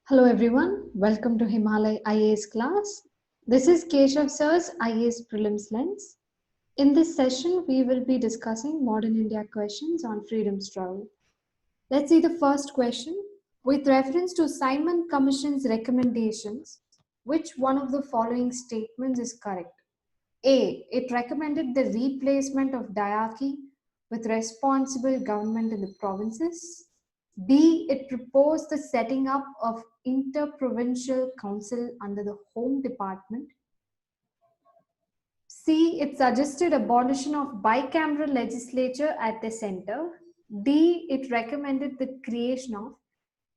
Hello everyone, welcome to Himalaya IAS class. This is Keshav Sir's IAS Prelims Lens. In this session, we will be discussing modern India questions on freedom struggle. Let's see the first question. With reference to Simon Commission's recommendations, which one of the following statements is correct? A. It recommended the replacement of diarchy with responsible government in the provinces. B. It proposed the setting up of interprovincial council under the Home Department. C. It suggested abolition of bicameral legislature at the center. D. It recommended the creation of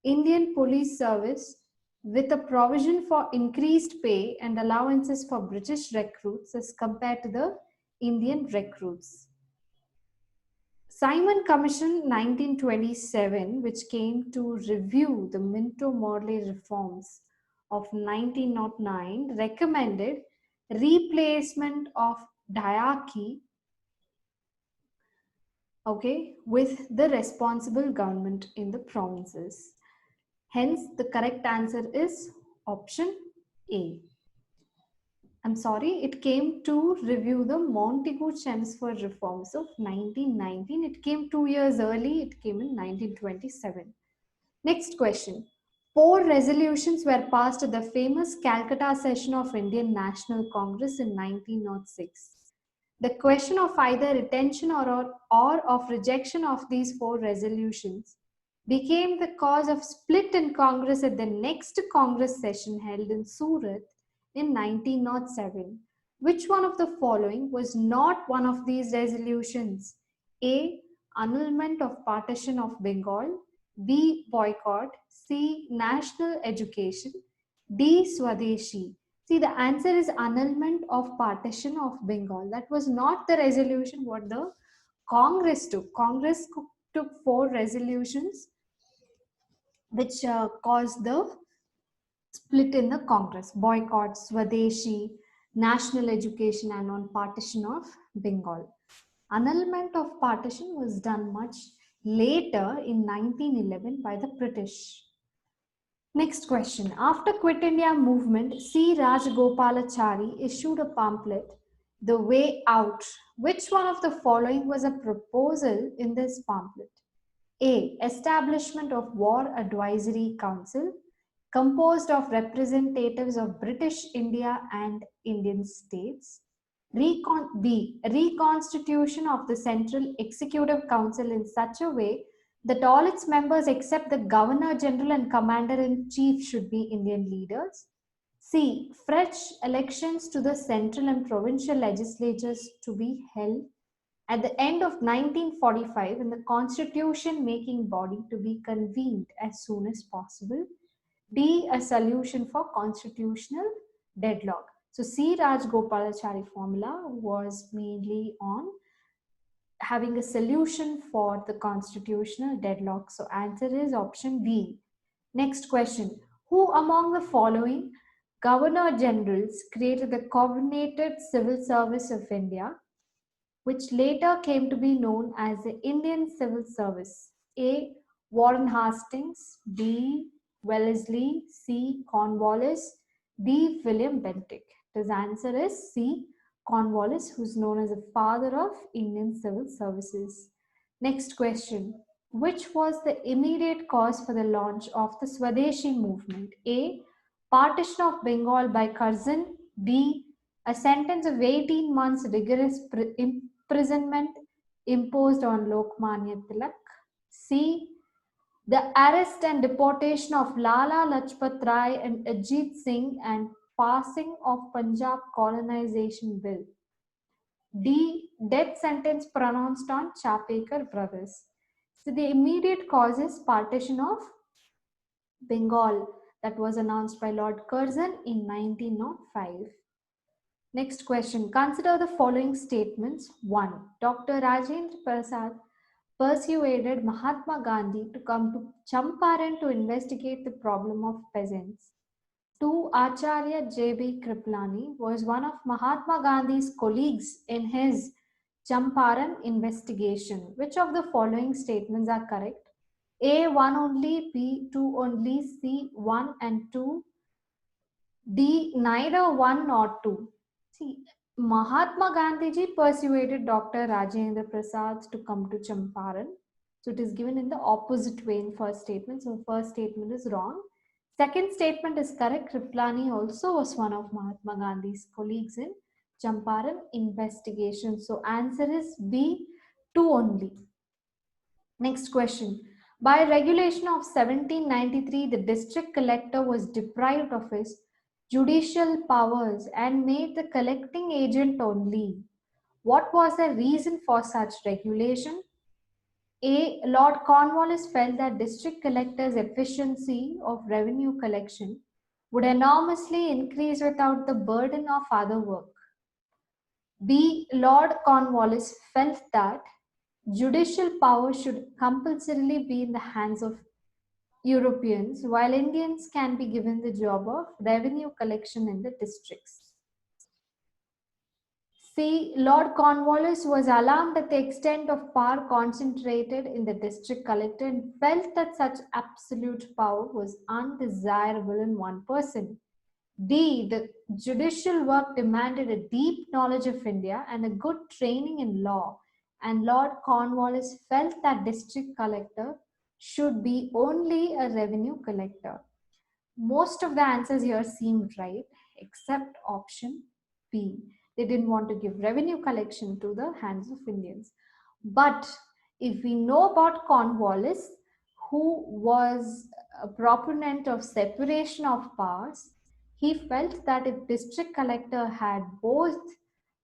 Indian Police Service with a provision for increased pay and allowances for British recruits as compared to the Indian recruits. Simon Commission 1927, which came to review the Minto-Morley reforms of 1909, recommended replacement of diarchy with the responsible government in the provinces. Hence, the correct answer is option A. I'm sorry, it came to review the Montagu-Chelmsford reforms of 1919. It came 2 years early, it came in 1927. Next question. 4 resolutions were passed at the famous Calcutta session of Indian National Congress in 1906. The question of either retention or of rejection of these 4 resolutions became the cause of split in Congress at the next Congress session held in Surat in 1907. Which one of the following was not one of these resolutions? A. Annulment of partition of Bengal. B. Boycott. C. National education. D. Swadeshi. See, the answer is annulment of partition of Bengal. That was not the resolution what the Congress took. Congress took 4 resolutions which caused the split in the Congress: boycott, Swadeshi, national education, and on partition of Bengal. Annulment of partition was done much later in 1911 by the British. Next question. After Quit India movement, C. Rajagopalachari issued a pamphlet, The Way Out. Which one of the following was a proposal in this pamphlet? A. Establishment of War Advisory Council composed of representatives of British India and Indian states. B. Reconstitution of the Central Executive Council in such a way that all its members except the Governor General and Commander-in-Chief should be Indian leaders. C. Fresh elections to the central and provincial legislatures to be held at the end of 1945 and the constitution making body to be convened as soon as possible. D. A solution for constitutional deadlock. So C. Rajagopalachari formula was mainly on having a solution for the constitutional deadlock. So answer is option B. Next question. Who among the following Governor Generals created the Coordinated Civil Service of India, which later came to be known as the Indian Civil Service? A. Warren Hastings. B. Wellesley. C. Cornwallis. D. William Bentinck. His answer is C. Cornwallis, who's known as the father of Indian civil services. Next question. Which was the immediate cause for the launch of the Swadeshi movement? A. Partition of Bengal by Curzon. B. A sentence of 18 months rigorous imprisonment imposed on Lokmanya Tilak. C. The arrest and deportation of Lala Lajpat Rai and Ajit Singh and passing of Punjab colonization bill. D. Death sentence pronounced on Chapekar brothers. So the immediate cause is partition of Bengal that was announced by Lord Curzon in 1905. Next question. Consider the following statements. 1. Dr. Rajendra Prasad persuaded Mahatma Gandhi to come to Champaran to investigate the problem of peasants. 2. Acharya J.B. Kripalani was one of Mahatma Gandhi's colleagues in his Champaran investigation. Which of the following statements are correct? A, 1 only, B, 2 only, C, 1 and 2, D, neither 1 nor 2. See, Mahatma Gandhi ji persuaded Dr. Rajendra Prasad to come to Champaran. So it is given in the opposite way in first statement. So first statement is wrong. Second statement is correct. Kriplani also was one of Mahatma Gandhi's colleagues in Champaran investigation. So answer is B, 2 only. Next question. By regulation of 1793, the district collector was deprived of his judicial powers and made the collecting agent only. What was the reason for such regulation? A. Lord Cornwallis felt that district collectors' efficiency of revenue collection would enormously increase without the burden of other work. B. Lord Cornwallis felt that judicial power should compulsorily be in the hands of Europeans, while Indians can be given the job of revenue collection in the districts. C. Lord Cornwallis was alarmed at the extent of power concentrated in the district collector and felt that such absolute power was undesirable in one person. D. The judicial work demanded a deep knowledge of India and a good training in law, and Lord Cornwallis felt that district collector should be only a revenue collector. Most of the answers here seemed right, except option B. They didn't want to give revenue collection to the hands of Indians. But if we know about Cornwallis, who was a proponent of separation of powers, he felt that if district collector had both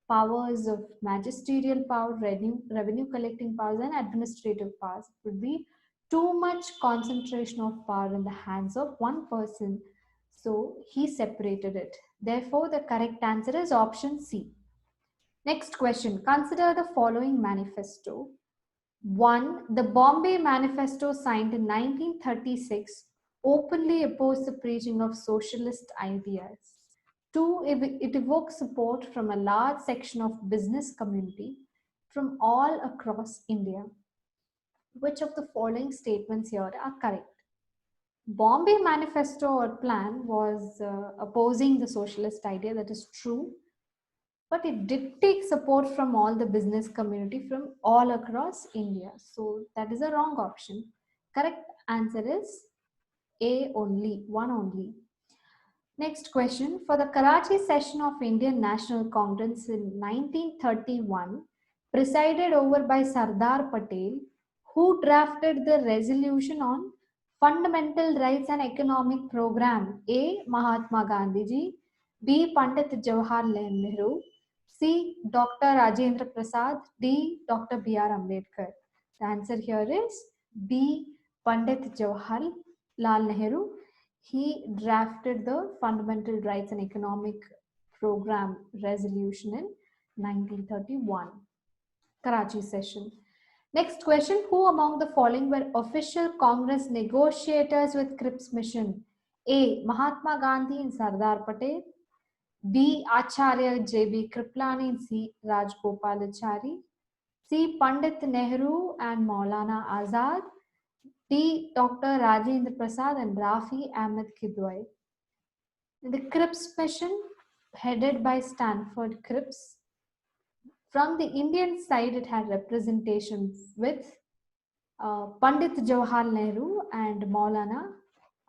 powers of magisterial power, revenue collecting powers, and administrative powers, it would be too much concentration of power in the hands of one person. So he separated it. Therefore, the correct answer is option C. Next question. Consider the following manifesto. 1. The Bombay Manifesto, signed in 1936, openly opposed the preaching of socialist ideas. 2. It evokes support from a large section of business community from all across India. Which of the following statements here are correct? Bombay Manifesto or plan was opposing the socialist idea, that is true, but it did take support from all the business community from all across India. So that is a wrong option. Correct answer is A only, 1 only. Next question. For the Karachi session of Indian National Congress in 1931, presided over by Sardar Patel, who drafted the resolution on fundamental rights and economic program? A. Mahatma Gandhi ji, B. Pandit Jawaharlal Nehru, C. Dr. Rajendra Prasad, D. Dr. B.R. Ambedkar. The answer here is B. Pandit Jawaharlal Nehru. He drafted the Fundamental Rights and Economic Program resolution in 1931, Karachi session. Next question. Who among the following were official Congress negotiators with Cripps mission? A. Mahatma Gandhi and Sardar Patel, B. Acharya J.B. Kriplani and C. Rajgopalachari, C. Pandit Nehru and Maulana Azad, D. Dr. Rajendra Prasad and Rafi Ahmed Kidwai. The Cripps mission, headed by Stanford Cripps. From the Indian side, it had representation with Pandit Jawaharlal Nehru and Maulana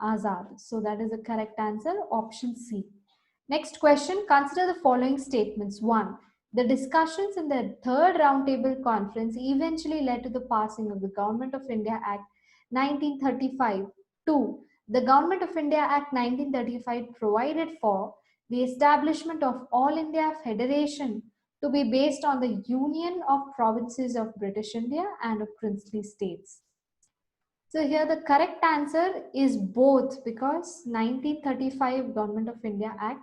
Azad. So that is the correct answer, option C. Next question, consider the following statements. 1. The discussions in the third roundtable conference eventually led to the passing of the Government of India Act 1935. 2. The Government of India Act 1935 provided for the establishment of All India Federation to be based on the union of provinces of British India and of princely states. So here the correct answer is both, because 1935 Government of India Act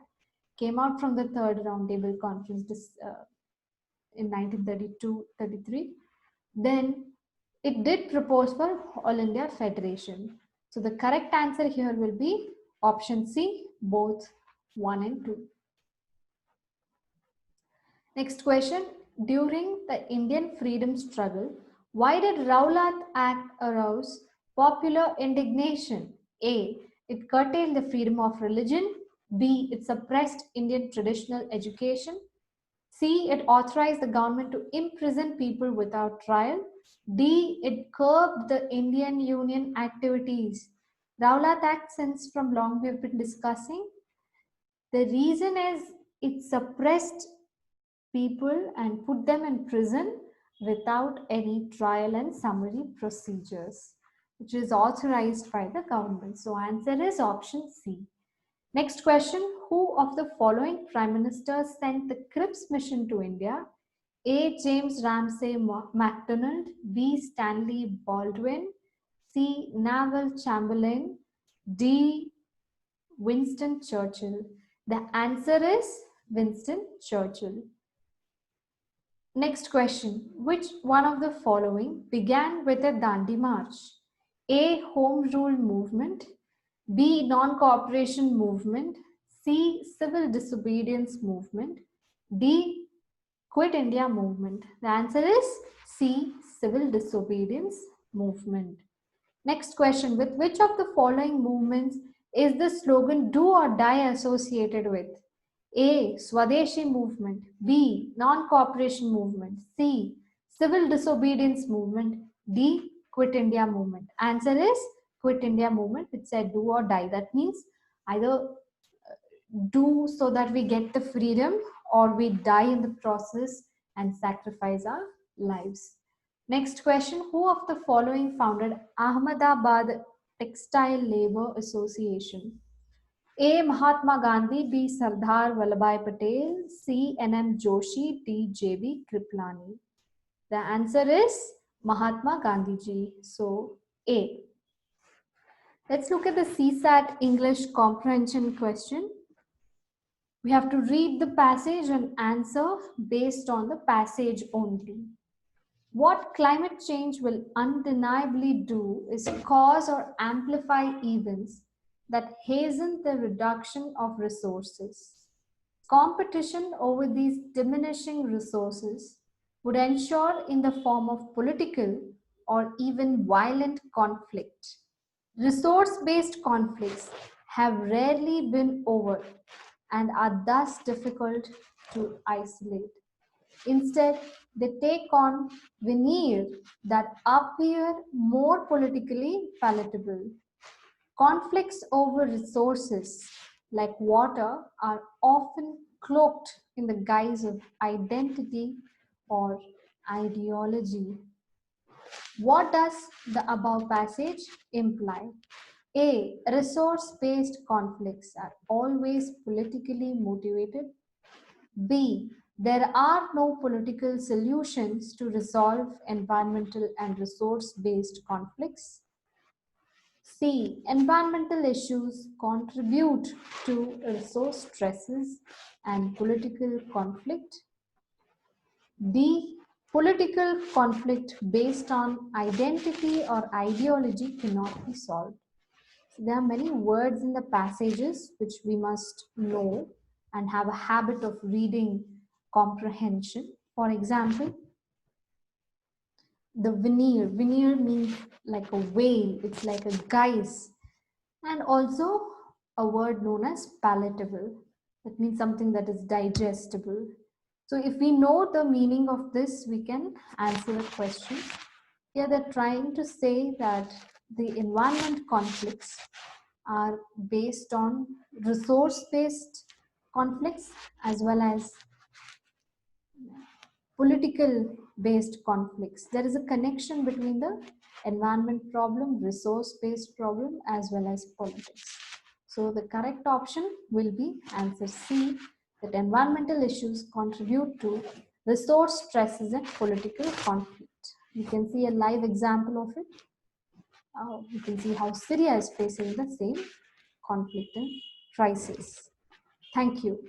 came out from the third roundtable conference in 1932-33. Then it did propose for All India Federation. So the correct answer here will be option C, both 1 and 2. Next question. During the Indian freedom struggle, why did Rowlatt Act arouse Popular indignation. A. It curtailed the freedom of religion. B. It suppressed Indian traditional education. C. It authorized the government to imprison people without trial. D. It curbed the Indian Union activities. Rowlatt Act, since from long we have been discussing, the reason is it suppressed people and put them in prison without any trial and summary procedures, which is authorized by the government. So answer is option C. Next question, who of the following prime ministers sent the Cripps mission to India? A. James Ramsay MacDonald, B. Stanley Baldwin, C. Neville Chamberlain, D. Winston Churchill. The answer is Winston Churchill. Next question, which one of the following began with a Dandi March? A. Home Rule Movement, B. Non-cooperation movement, C. Civil disobedience movement, D. Quit India movement. The answer is C. Civil disobedience movement. Next question, with which of the following movements is the slogan do or die associated with? A. Swadeshi movement, B. Non-cooperation movement, C. Civil disobedience movement, D. Quit India movement. Answer is Quit India movement. It said do or die. That means either do so that we get the freedom or we die in the process and sacrifice our lives. Next question, who of the following founded Ahmedabad Textile Labor Association? A. Mahatma Gandhi, B. Sardar Vallabhbhai Patel, C. N.M. Joshi, D. J.B. Kriplani. The answer is Mahatma Gandhi ji. So A. Let's look at the CSAT English comprehension question. We have to read the passage and answer based on the passage only. What climate change will undeniably do is cause or amplify events that hasten the reduction of resources. Competition over these diminishing resources would ensure in the form of political or even violent conflict. Resource-based conflicts have rarely been over and are thus difficult to isolate. Instead, they take on veneer that appear more politically palatable. Conflicts over resources like water are often cloaked in the guise of identity or ideology. What does the above passage imply? A. Resource-based conflicts are always politically motivated. B. There are no political solutions to resolve environmental and resource-based conflicts. C. Environmental issues contribute to resource stresses and political conflict. D. Political conflict based on identity or ideology cannot be solved. So there are many words in the passages which we must know and have a habit of reading comprehension. For example, the veneer. Veneer means like a veil, it's like a guise. And also a word known as palatable. That means something that is digestible. So if we know the meaning of this, we can answer the question. Here they're trying to say that the environment conflicts are based on resource-based conflicts as well as political-based conflicts. There is a connection between the environment problem, resource-based problem, as well as politics. So the correct option will be answer C, that environmental issues contribute to resource stresses and political conflict. You can see a live example of it. You can see how Syria is facing the same conflict and crisis. Thank you.